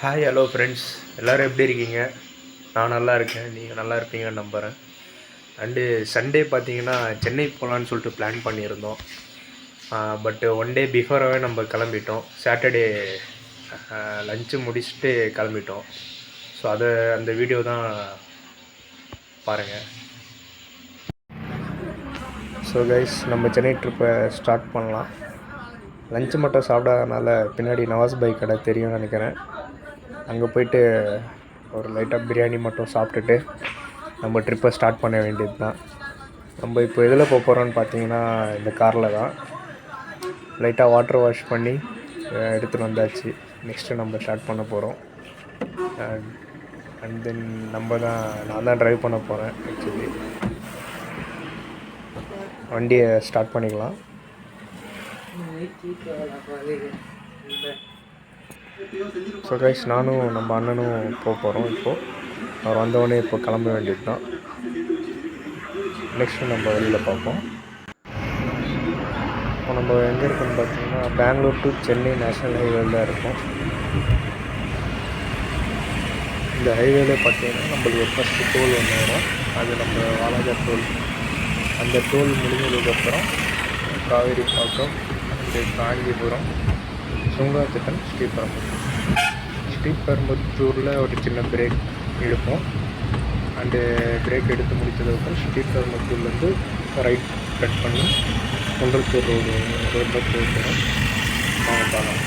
Hi hello friends, எல்லோரும் எப்படி இருக்கீங்க? நான் நல்லா இருக்கேன், நீங்கள் நல்லா இருப்பீங்கன்னு நம்புகிறேன். அண்டு சண்டே பார்த்தீங்கன்னா சென்னை போகலான்னு சொல்லிட்டு பிளான் பண்ணியிருந்தோம். பட்டு ஒன் டே பிஃபோராகவே நம்ம கிளம்பிட்டோம். சாட்டர்டே லஞ்சு முடிச்சுட்டு கிளம்பிட்டோம். ஸோ அந்த வீடியோ தான் பாருங்கள். ஸோ கைஸ், நம்ம சென்னை ட்ரிப்பை ஸ்டார்ட் பண்ணலாம். லஞ்சு மட்டும் சாப்பிடாதனால பின்னாடி நவாஸ் பாய் கடை தெரியும்னு நினைக்கிறேன். அங்கே போய்ட்டு ஒரு லைட்டாக பிரியாணி மட்டும் சாப்பிட்டுட்டு நம்ம ட்ரிப்பை ஸ்டார்ட் பண்ண வேண்டியது தான். நம்ம இப்போ எதில் போக போகிறோன்னு பார்த்தீங்கன்னா இந்த காரில் தான். லைட்டாக வாட்டர் வாஷ் பண்ணி எடுத்துகிட்டு வந்தாச்சு. நெக்ஸ்ட்டு நம்ம ஸ்டார்ட் பண்ண போகிறோம். அண்ட் தென் நான் தான் ட்ரைவ் பண்ண போகிறேன். ஆக்சுவலி வண்டியை ஸ்டார்ட் பண்ணிக்கலாம். ஸோ கைஸ், நானும் நம்ம அண்ணனும் போக போகிறோம். இப்போது அவர் வந்தவொடனே இப்போ கிளம்ப வேண்டியது தான். நெக்ஸ்ட்டு நம்ம வெளியில் பார்ப்போம். இப்போ நம்ம எங்கே இருக்கோன்னு பார்த்தீங்கன்னா பெங்களூர் டு சென்னை நேஷ்னல் ஹைவேல தான் இருக்கும். இந்த ஹைவேல பார்த்தீங்கன்னா நம்மளுக்கு ஒரு ஃபஸ்ட்டு டோல் ஒன்று வரும். அது நம்ம வாலாஜா டோல். அந்த டோல் முடிஞ்சதுக்கப்புறம் காவேரி பாக்கம், காஞ்சிபுரம், சுங்காத்திட்டம், ஸ்ரீபெரும்புத்தூரில் ஒரு சின்ன பிரேக் எடுப்போம். அண்டு பிரேக் எடுத்து முடித்ததுக்கப்புறம் ஸ்ரீபெரும்புத்தூர்லேருந்து ரைட் கட் பண்ணி குன்றத்தூர் ரோட்டில் போகிறோம். வாங்க பார்க்கலாம்.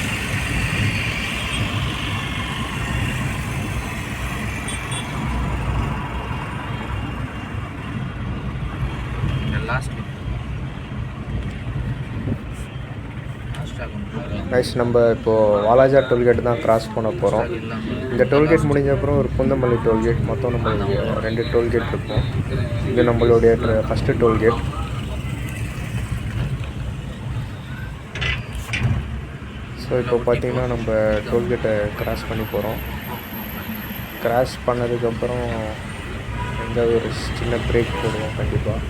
கைஸ், நம்ம இப்போது வாலாஜா டோல்கேட் தான் கிராஸ் பண்ண போகிறோம். இந்த டோல்கேட் முடிஞ்ச அப்புறம் ஒரு குந்தமல்லி டோல்கேட், மொத்தம் நம்மளுடைய 2 டோல்கேட் இருக்கும். இது நம்மளுடைய ஃபஸ்ட்டு டோல்கேட். ஸோ இப்போ பார்த்திங்கன்னா நம்ம டோல்கேட்டை கிராஸ் பண்ணி போகிறோம். கிராஸ் பண்ணதுக்கப்புறம் எங்கேயாவது ஒரு சின்ன பிரேக் போடுவோம் கண்டிப்பாக.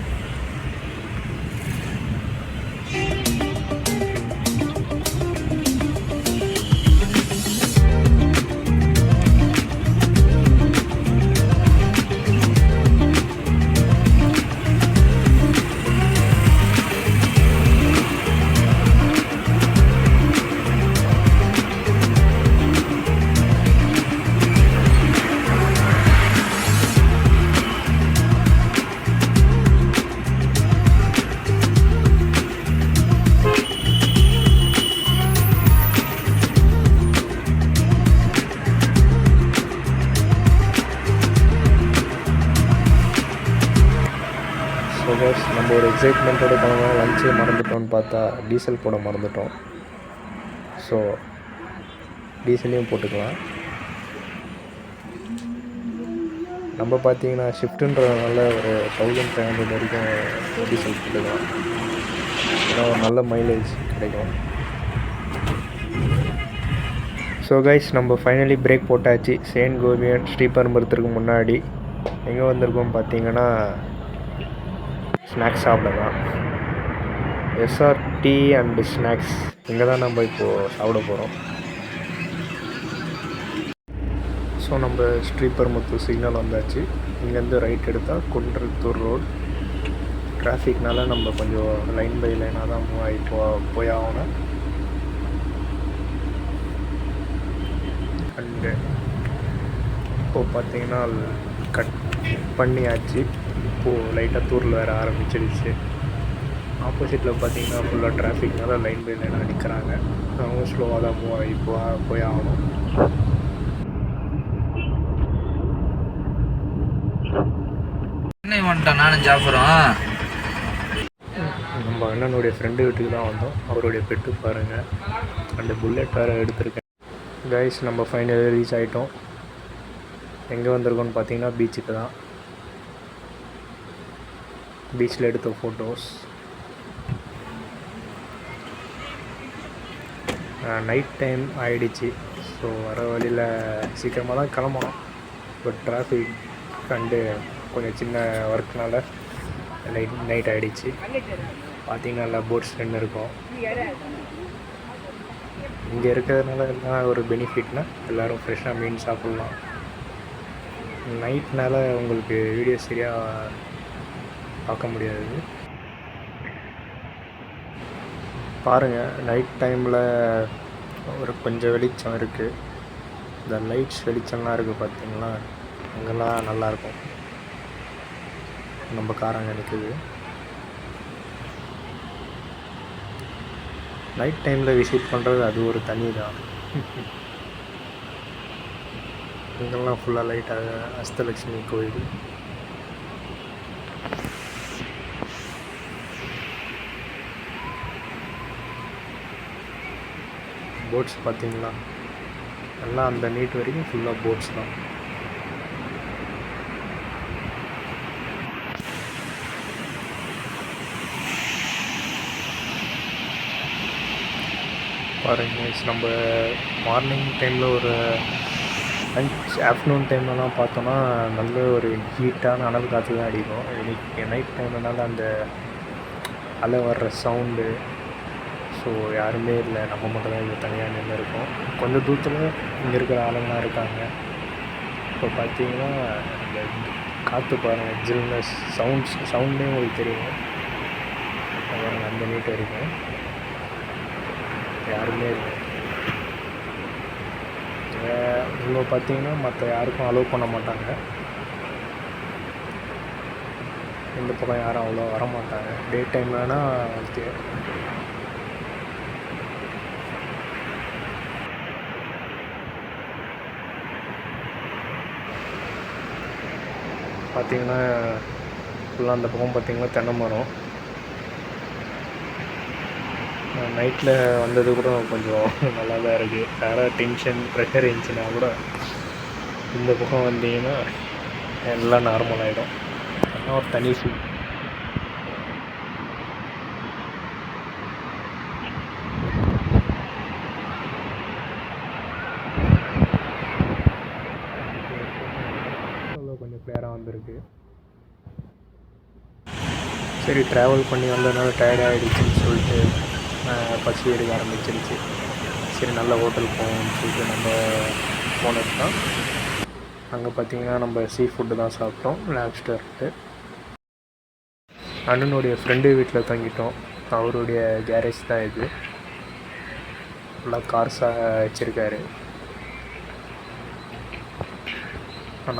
ஸோ கைஸ், நம்ம ஒரு எக்ஸைட்மெண்ட்டோட போனோம்னா லஞ்சே மறந்துட்டோம்னு பார்த்தா டீசல் போட மறந்துட்டோம். ஸோ டீசலையும் போட்டுக்கலாம். நம்ம பார்த்தீங்கன்னா ஷிஃப்ட்டுன்றதுனால ஒரு 1500 வரைக்கும் டீசல் போட்டுக்கலாம். ஏன்னா ஒரு நல்ல மைலேஜ் கிடைக்கும். ஸோ கைஸ், நம்ம ஃபைனலி பிரேக் போட்டாச்சு. செயின்ட் கோபியன் ஸ்ரீபெரும்புத்தூருக்கு முன்னாடி எங்கே வந்திருக்கோம் பார்த்தீங்கன்னா ஸ்நாக்ஸ் சாப்பிட தான். எஸ்ஆர்டி அண்டு ஸ்நாக்ஸ் இங்கே தான் நம்ம இப்போது சாப்பிட போகிறோம். ஸோ நம்ம ஸ்ரீபெரும்புத்தூர் சிக்னல் வந்தாச்சு. இங்கேருந்து ரைட் எடுத்தால் குன்றத்தூர் ரோடு. டிராஃபிக்னால நம்ம கொஞ்சம் லைன் பை லைனாக தான் மூவ் ஆகி போய் ஆகணும். அண்டு இப்போது பார்த்தீங்கன்னா கட் பண்ணியாச்சு. இப்போது லைட்டாக தூரில் வேறு ஆரம்பிச்சிடுச்சு. ஆப்போசிட்டில் பார்த்தீங்கன்னா ஃபுல்லாக டிராஃபிக்னால லைன் பை லைனாக நிற்கிறாங்க. அவங்க ஸ்லோவாக தான் மூவ் ஆகி போய் ஆகணும். நானும் ஜாஃபரும் நம்ம அண்ணனுடைய ஃப்ரெண்டு வீட்டுக்கு தான் வந்தோம். அவருடைய பெட்டு பாருங்கள். அந்த புல்லட் வேறு எடுத்திருக்கேன். கைஸ், நம்ம ஃபைனலி ரீச் ஆகிட்டோம். எங்கே வந்திருக்கோன்னு பார்த்தீங்கன்னா பீச்சுக்கு தான். பீச்சில் எடுத்த ஃபோட்டோஸ். நைட் டைம் ஆகிடுச்சு. ஸோ வர வழியில் சீக்கிரமாக தான் கிளம்பணும். பட் டிராஃபிக் கண்டு கொஞ்சம் சின்ன ஒர்க்னால நைட் ஆகிடுச்சு. பார்த்திங்கன்னா நல்லா போட்ஸ் 2 இருக்கும். இங்கே இருக்கிறதுனால எல்லாம் ஒரு பெனிஃபிட்னால் எல்லோரும் ஃப்ரெஷ்ஷாக மீன் சாப்பிட்லாம். நைட்னால் உங்களுக்கு வீடியோ சரியாக பார்க்க முடியாது. பாருங்கள், நைட் டைமில் ஒரு கொஞ்சம் வெளிச்சம் இருக்குது. இந்த லைட்ஸ் வெளிச்சம்லாம் இருக்குது பார்த்தீங்களா, அங்கெல்லாம் நல்லாயிருக்கும். நம்ம காரங்க நிற்குது. நைட் டைமில் விசிட் பண்ணுறது அது ஒரு தனி தான். இங்கெல்லாம் ஃபுல்லாக லைட்டாக அஷ்டலட்சுமி கோயில். போட்ஸ் பார்த்தீங்களா, எல்லாம் அந்த நீட் வரைக்கும் ஃபுல்லாக போட்ஸ் தான். பாருங்கள், நம்ம மார்னிங் டைமில் ஒரு லஞ்ச் ஆஃப்டர்நூன் டைம்லலாம் பார்த்தோன்னா நல்ல ஒரு ஹீட்டான அனல் காற்று தான் அடிக்கும். இன்னைக்கு நைட் டைம்லனால அந்த அலை வர்ற சவுண்டு, ஸோ யாருமே இல்லை, நம்ம மட்டும் தான் இங்கே தனியாக நின்று இருக்கோம். கொஞ்சம் தூரத்தில் இங்கே இருக்கிற ஆளுங்களாம் இருக்காங்க. இப்போ பார்த்தீங்கன்னா அந்த காற்று பாருங்கள், ஜில்னஸ் சவுண்டே உங்களுக்கு தெரியும். பாருங்கள், அந்த நீட் வரைக்கும் யாருமே இல்லை. இவ்வளோ பார்த்தீங்கன்னா மற்ற யாருக்கும் அலோவ் பண்ண மாட்டாங்க. இந்த பக்கம் யாரும் அவ்வளோ வரமாட்டாங்க. டே டைம்லனா ஓகே. பார்த்தீங்கன்னா ஃபுல்லாக அந்த பக்கம் பார்த்தீங்கன்னா தென்னை மரம். நைட்டில் வந்தது கூட கொஞ்சம் நல்லா தான் இருக்குது. யாராவது டென்ஷன் ப்ரெஷர் இருந்துச்சுன்னா கூட இந்த பக்கம் வந்தீங்கன்னா எல்லாம் நார்மல் ஆகிடும். அதெல்லாம் ஒரு தனி ஃபீல். கொஞ்சம் கிளியராக வந்திருக்கு. சரி, ட்ராவல் பண்ணி வந்ததுனால டயர்ட் ஆகிடுச்சின்னு சொல்லிட்டு பசி எடுக்க ஆரம்பிச்சிருச்சு. சரி, நல்ல ஹோட்டல் போகணும்னு சொல்லிட்டு நம்ம போனது தான். அங்கே பார்த்திங்கன்னா நம்ம சீ ஃபுட்டு தான் சாப்பிட்டோம், லாப்ஸ்டர்ட்டு. அண்ணனுடைய ஃப்ரெண்டு வீட்டில் தங்கிட்டோம். அவருடைய கேரேஜ் தான் இது. ஃபுல்லாக கார்ஸாக வச்சுருக்காரு.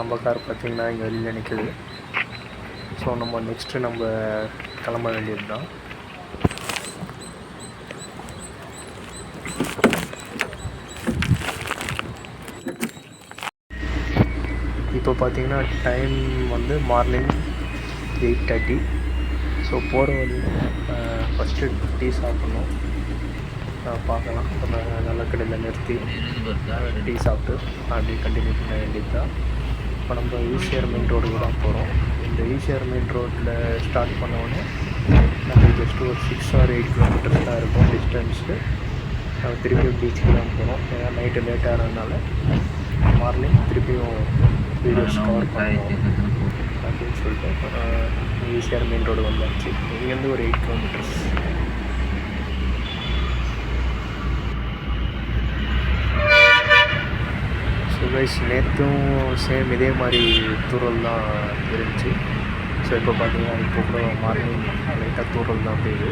நம்ம கார் பார்த்திங்கன்னா இங்கே வெளியில் நிற்குது. ஸோ நம்ம நெக்ஸ்ட்டு நம்ம கிளம்ப வேண்டியது தான். இப்போ பார்த்திங்கன்னா டைம் வந்து மார்னிங் 8:30. ஸோ போகிற வழி ஃபஸ்ட்டு டீ சாப்பிட்ணும். பார்க்கலாம், நல்ல கடையில் நிறுத்தி டீ சாப்பிட்டு அப்படி கண்டினியூ பண்ண வேண்டியது தான். இப்போ நம்ம ஈசிஆர் மெயின் ரோடுக்கு தான் போகிறோம். இந்த ஈசிஆர் மெயின் ரோட்டில் ஸ்டார்ட் பண்ணோடனே நம்ம ஜஸ்ட் ஒரு 6 or 8 கிலோமீட்டர்ஸ் தான் இருக்கும் டிஸ்டன்ஸு. நம்ம திருப்பியும் பீச்சுக்கு தான் போகிறோம். ஏன்னா நைட்டு லேட் ஆகிறதுனால மார்னிங் திருப்பியும் வீடியோஸ் கவர் பண்ணுவோம் அப்படின்னு சொல்லிட்டு ஈசிஆர் மெயின் ரோடு வந்தாச்சு. இங்கேருந்து ஒரு 8 கிலோமீட்டர்ஸ். ஸோ கைஸ், நேற்றும் சேம் இதே மாதிரி தூரல் தான் இருந்துச்சு. ஸோ இப்போ பார்த்தீங்கன்னா இப்போ கூட மார்னிங் லைட்டாக தூரல் தான் பெய்யுது.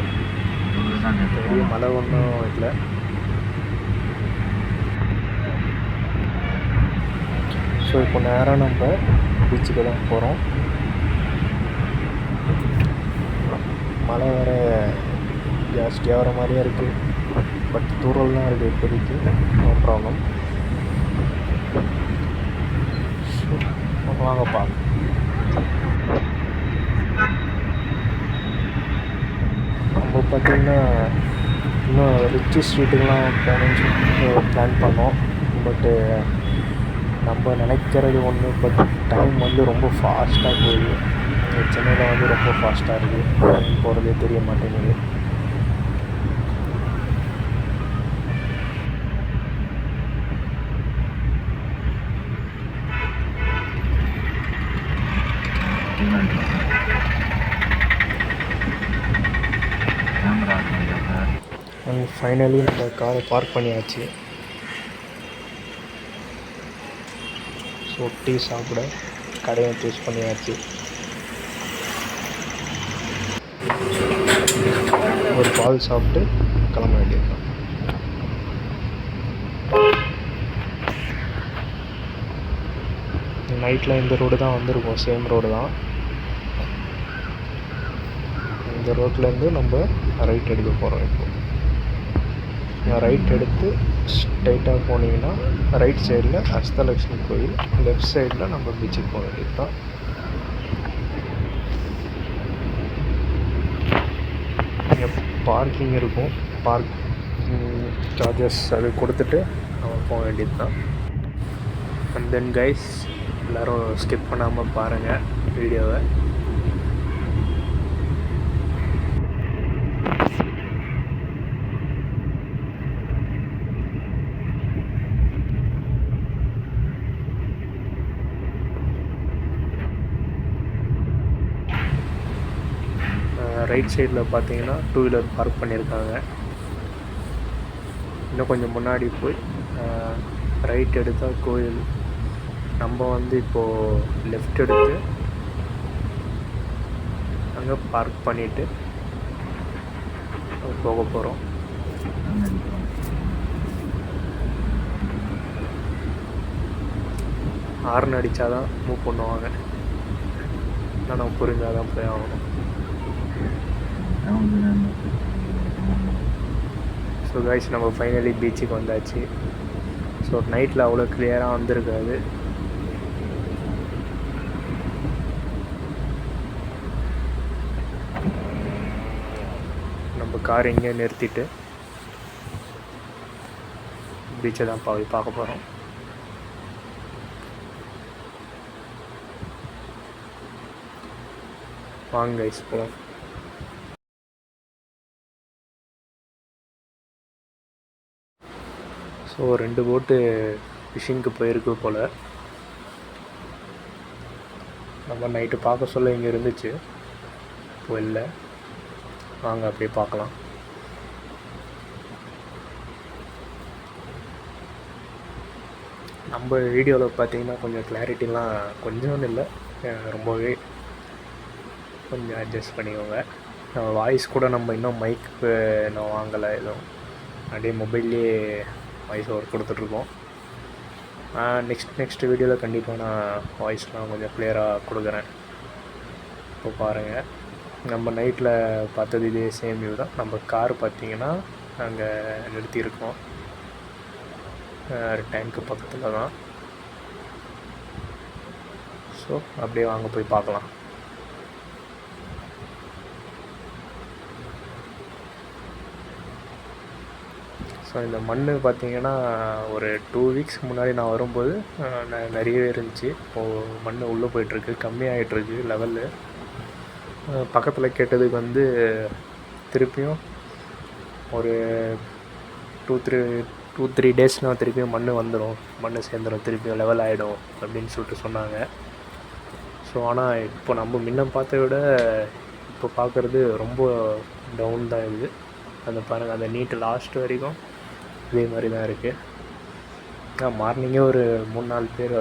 பெரிய மழை ஒன்றும் இல்லை. ஸோ இப்போ நேராக நம்ம பீச்சுக்கு தான் போகிறோம். மழை வேறு ஜாஸ்தியாக வர மாதிரியே இருக்குது. பட் தூரல் தான் இருக்குது இப்போதைக்கு, நோ ப்ராப்ளம். வாங்கப்பா. நம்ம பார்த்திங்கன்னா இன்னும் ரிச்சி ஸ்ட்ரீட்டுக்கெலாம் போகணுன்னு சொல்லிட்டு பிளான் பண்ணோம். பட்டு நம்ம நினைக்கிறது ஒன்று, பட் டைம் வந்து ரொம்ப ஃபாஸ்ட்டாக போகுது. சென்னையில் வந்து ரொம்ப ஃபாஸ்ட்டாக இருக்குது, டைம் போகிறதே தெரிய மாட்டேங்குது. ஃபைனலி நம்ம காரை பார்க் பண்ணியாச்சு. ஸோ டீ சாப்பிட கடையை சூஸ் பண்ணியாச்சு. ஒரு பால் சாப்பிட்டு கிளம்ப வேண்டியது தான். நைட்டில் இந்த ரோடு தான் வந்திருக்கோம், சேம் ரோடு தான். இந்த ரோட்லேருந்து நம்ம ரைட் எடுக்க போகிறோம். இப்போ ரைட் எடுத்து ஸ்ட்ரைட்டாக போனீங்கன்னா ரைட் சைடில் அஷ்டலக்ஷ்மி கோயில், லெஃப்ட் சைடில் நம்ம பீச்சுக்கு போக வேண்டியது தான். இங்கே பார்க்கிங் இருக்கும், பார்க்கிங் சார்ஜஸ் அது கொடுத்துட்டு நம்ம போக வேண்டியது தான். அண்ட் தென் கைஸ், எல்லோரும் ஸ்கிப் பண்ணாமல் பாருங்கள் வீடியோவை. ரைட் சைடில் பார்த்தீங்கன்னா 2 வீலர் பார்க் பண்ணியிருக்காங்க. இன்னும் கொஞ்சம் முன்னாடி போய் ரைட் எடுத்தால் கோயில். நம்ம இப்போது லெஃப்ட் எடுத்து அங்கே பார்க் பண்ணிவிட்டு போக போகிறோம். ஹார்ன் அடித்தா தான் மூவ் பண்ணுவாங்க, ஆனால் நம்ம புரிஞ்சால் தான் போய் ஆகணும். ஸோ கைஸ், நம்ம ஃபைனலி பீச்சுக்கு வந்தாச்சு. ஸோ நைட்டில் அவ்வளோ கிளியராக வந்திருக்காது. நம்ம கார் இங்கே நிறுத்திட்டு பீச்சை தான் போய் பார்க்க போகிறோம். வாங்க கைஸ் போகலாம். ஸோ 2 போட்டு ஃபிஷிங்க்கு போயிருக்கு போல். நம்ம நைட்டு பார்க்க சொல்ல இங்கே இருந்துச்சு, இப்போ இல்லை. வாங்க அப்படியே பார்க்கலாம். நம்ம வீடியோவில் பார்த்தீங்கன்னா கொஞ்சம் கிளாரிட்டிலாம் கொஞ்சம் இல்லை, ரொம்பவே கொஞ்சம் அட்ஜஸ்ட் பண்ணிக்கோங்க. வாய்ஸ் கூட நம்ம இன்னும் மைக்கு இன்னும் வாங்கலை, எதுவும் அப்படியே மொபைல்லே வாய்ஸ் ஓவர் கொடுத்துட்ருக்கோம். நெக்ஸ்ட் வீடியோவில் கண்டிப்பாக நான் வாய்ஸ்லாம் கொஞ்சம் கிளியராக கொடுக்குறேன். இப்போ பாருங்கள், நம்ம நைட்டில் பார்த்தது இதே சேம் வியூ தான். நம்ம கார் பார்த்திங்கன்னா அங்கே நிறுத்தியிருக்கோம், டேங்க்கு பக்கத்தில் தான். ஸோ அப்படியே வாங்க போய் பார்க்கலாம். ஸோ இந்த மண் பார்த்திங்கன்னா ஒரு 2 வீக்ஸ் முன்னாடி நான் வரும்போது நிறையவே இருந்துச்சு. இப்போது மண் உள்ளே போயிட்டுருக்கு, கம்மியாகிட்டுருக்கு லெவலு. பக்கத்தில் கேட்டதுக்கு திருப்பியும் ஒரு 2-3 டேஸ்னால் திருப்பியும் மண் வந்துடும், மண் சேர்ந்துடும், திருப்பியும் லெவல் ஆகிடும் அப்படின்னு சொல்லிட்டு சொன்னாங்க. ஸோ ஆனால் இப்போ நம்ம முன்ன பார்த்த விட இப்போ பார்க்குறது ரொம்ப டவுன் தான் இருக்குது. அந்த பாருங்கள், அந்த நீட்டு லாஸ்ட் வரைக்கும் இதே மாதிரி தான் இருக்குது. மார்னிங்கே ஒரு 3-4 பேர்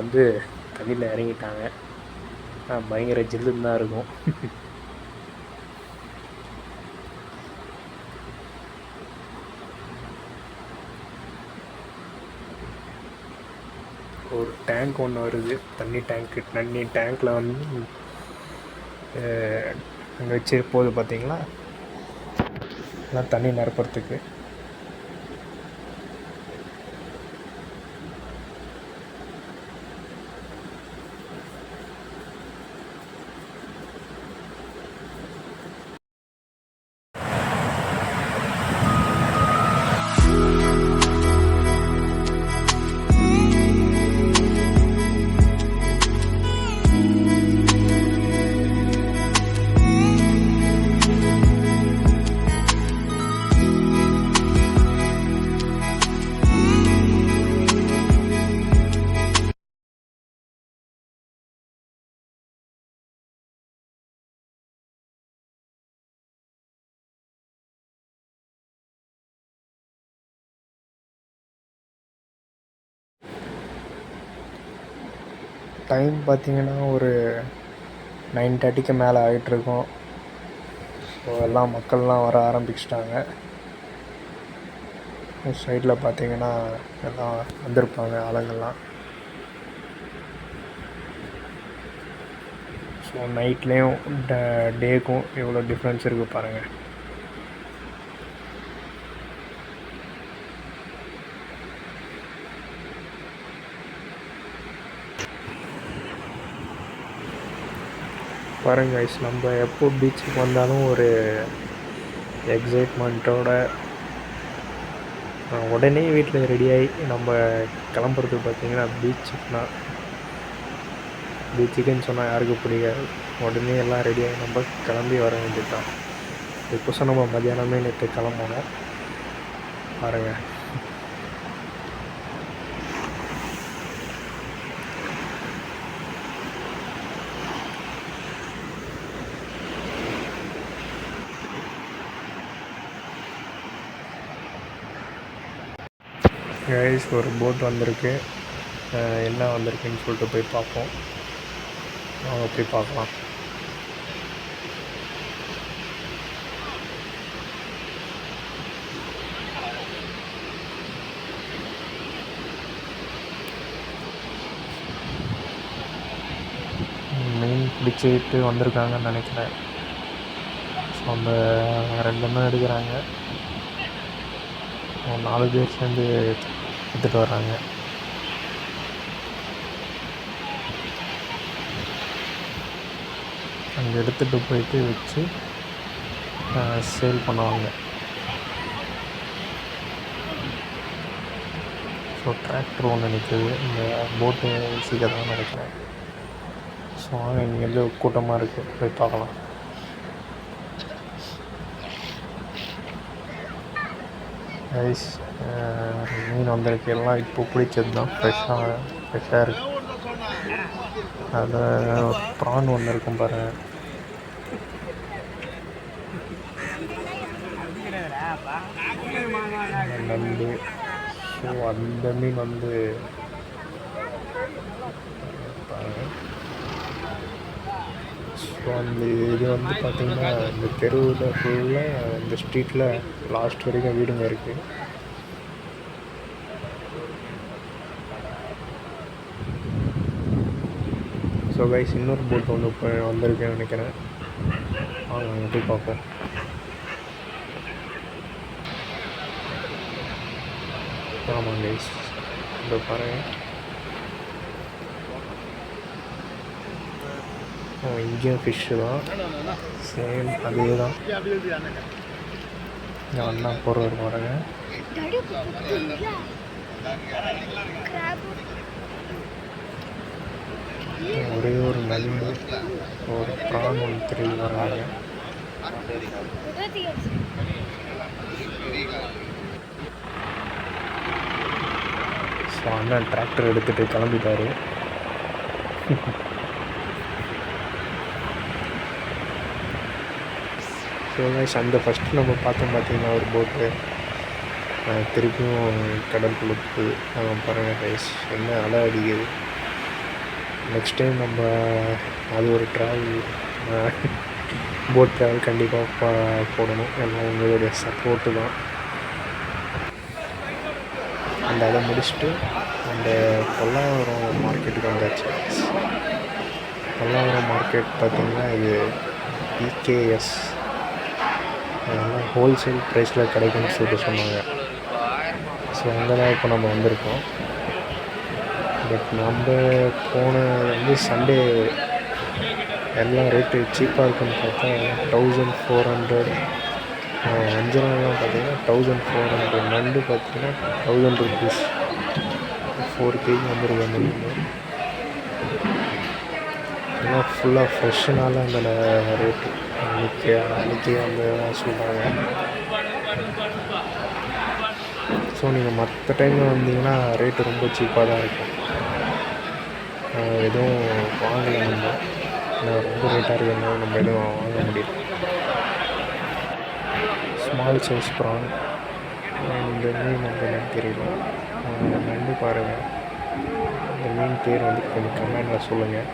தண்ணியில் இறங்கிட்டாங்க. பயங்கர ஜில்லுன்னு தான் இருக்கும். ஒரு டேங்க் ஒன்று வருது, தண்ணி டேங்க்கில் அங்கே வச்சு போகுது பார்த்தீங்களா, எல்லாம் தண்ணி நிரப்புறதுக்கு. டைம் பார்த்திங்கன்னா ஒரு 9:30க்கு மேலே ஆகிட்ருக்கோம். ஸோ எல்லாம் மக்கள்லாம் வர ஆரம்பிச்சிட்டாங்க. சைடில் பார்த்திங்கன்னா எல்லாம் வந்திருப்பாங்க ஆளுங்கள்லாம். ஸோ நைட்லேயும் டேக்கும் எவ்வளோ டிஃப்ரென்ஸ் இருக்குது பாருங்கள். பாருங்க கைஸ், நம்ம எப்போ பீச்சுக்கு வந்தாலும் ஒரு எக்ஸைட்மெண்ட்டோட உடனே வீட்டில் ரெடியாகி நம்ம கிளம்புறது பார்த்திங்கன்னா பீச்சுக்குன்னு சொன்னால் யாருக்கு பிடிக்காது. உடனே எல்லாம் ரெடியாகி நம்ம கிளம்பி வர வேண்டியது தான். இப்போ நம்ம மத்தியானமே நேற்று கிளம்பணும் பாருங்கள். கைஸ், ஒரு போட் வந்திருக்கு. என்ன வந்திருக்குன்னு சொல்லிட்டு போய் பார்ப்போம். அவங்க போய் பார்க்கலாம். மீன் பிடிச்சிட்டு வந்திருக்காங்கன்னு நினைக்கிறேன். ஸோ அந்த 2 எண்ணம் எடுக்கிறாங்க. 4 பேர் சேர்ந்து எடுத்துகிட்டு வர்றாங்க. அங்கே எடுத்துகிட்டு போயிட்டு வச்சு சேல் பண்ணுவாங்க. ஸோ டிராக்டர் ஒன்று நிற்குது. இந்த போட்டு சீக்கிரம் நினைக்கிறேன். ஸோ இங்கே வந்து கூட்டமாக இருக்குது, போய் பார்க்கலாம். ரைஸ் மீன் வந்திருக்கு. எல்லாம் இப்போ பிடிச்சது தான், ஃப்ரெஷ்ஷாக இருக்குது. அதில் ப்ரான் ஒன்று இருக்கும் பாருங்கள். நண்டு. ஸோ அந்த மீன் வந்து பாருங்கள். ஸோ அந்த இது வந்து பார்த்திங்கன்னா இந்த தெருவில் ஃபுல்லாக இந்த ஸ்ட்ரீட்டில் லாஸ்ட் வரைக்கும் வீடுங்க இருக்குது. ஸோ கைஸ், இன்னொரு போட் ஒன்று இப்போ வந்திருக்கேன்னு நினைக்கிறேன். வாங்க அங்கே போய் பார்ப்போம். ஆமாம் கைஸ், இந்த பாருங்கள். இங்கேயும் ஃபிஷ்ஷு தான், சேம் அதே தான். இங்கே அண்ணா போடுறது பாருங்க. ஒரே ஒரு நண்டு, ஒரு ப்ரான் ஒன்று திரும்பி வர்றாங்க. ஸோ அண்ணன் டிராக்டர் எடுத்துகிட்டு கிளம்பிட்டார். ஸோ கைஸ், அந்த ஃபஸ்ட்டு நம்ம பார்த்தோம் பார்த்திங்கன்னா ஒரு போட்டு திருப்பியும் கடலுக்குள்ளே போகுது. பாருங்கள் கைஸ், என்ன அலை அடிக்குது. நெக்ஸ்ட் டைம் நம்ம அது ஒரு ட்ராவல் போட் ட்ராவல் கண்டிப்பாக போடணும். எல்லாம் உங்களுடைய சப்போர்ட்டு தான். அதை முடிச்சுட்டு அந்த பல்லாவரம் மார்க்கெட்டுக்கு வந்தாச்சு. பல்லாவரம் மார்க்கெட் பார்த்திங்கன்னா இது பிகேஎஸ், அதெல்லாம் ஹோல்சேல் ப்ரைஸில் கிடைக்குன்னு சொல்லிட்டு சொன்னாங்க. ஸோ அங்கே தான் இப்போ நம்ம வந்திருக்கோம். பட் நம்ம போனது வந்து சண்டே, எல்லாம் ரேட்டு சீப்பாக இருக்குன்னு பார்த்தா 1400. வஞ்சரம்லாம் பார்த்திங்கன்னா 1400. நண்டு பார்த்திங்கன்னா 1000 rupees. 4 kg வந்துருக்கு அந்த மீன். எல்லாம் ஃபுல்லாக ஃப்ரெஷ்ஷுனால அந்த ரேட்டு அன்றைக்கி வந்து சொல்கிறாங்க. ஸோ நீங்கள் மற்ற டைமில் வந்தீங்கன்னா ரேட்டு ரொம்ப சீப்பாக தான் இருக்கும். எதுவும் வாங்கலை நம்ம, ரொம்ப ரேட்டாக இருக்குதுனால நம்ம எதுவும் வாங்க முடியல. ஸ்மால் சைஸ் ப்ரான் இந்த மீன் வந்து எனக்கு தெரியல. நண்டு பாருங்கள், இந்த மீன் பேர் வந்து கொஞ்சம் கமெண்டில் சொல்லுங்கள்.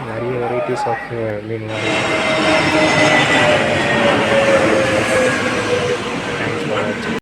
நிறைய வெரைட்டிஸ் ஆஃப் மீன்லாம் இருக்குது. தேங்க்ஸ் ஃபார் வாட்சிங்.